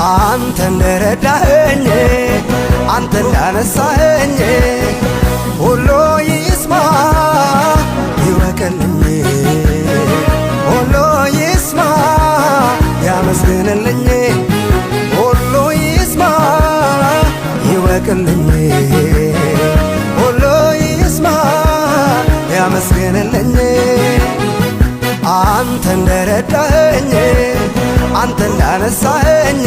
አንተ እንደረዳኸኝ አንተ እንዳነሳኸኝ ሁሉ ይስማ ይወቅልኝ ሁሉ ይስማ ያመስግንልኝ ሁሉ ይስማ ይወቅልኝ ሁሉ ይስማ ያመስግንልኝ አንተ እንደረዳኸኝ አንተ እንዳነሳኸኝ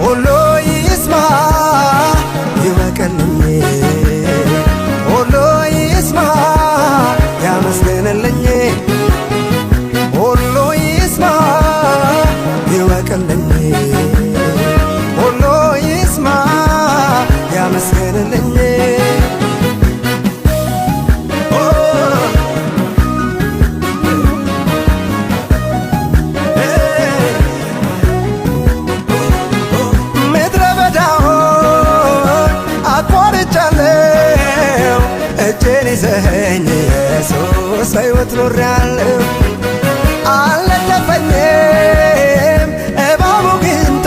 ሁሉ ይስማ ይወቅልኝ ሁሉ ይስማ ያመስግንልኝ ሁሉ ይስማ ይወቅልኝ ሁሉ ይስማ ያመስግንልኝ እጄን ይዘኸኝ ኢየሱስ በሕይወት ኖሬአለሁ አልነደፈኝም እባቡ ግንቶ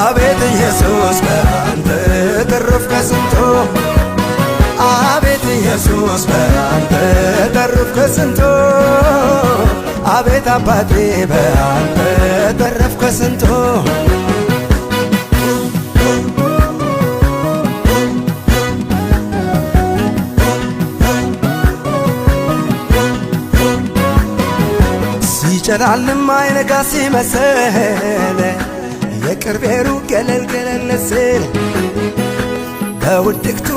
አቤት ኢየሱስ በአንተ ተረፍኩ ከስንቱ አቤት ኢየሱስ በአንተ ተረፍኩ ከስንቱ አቤት አባቴ በአንተ ተረፍኩ ከስንቱ ሲጨላልም አይነጋ ሲመስል የቅርቤ ሩቅ ገለል ገለል ሲል በውድቅቱ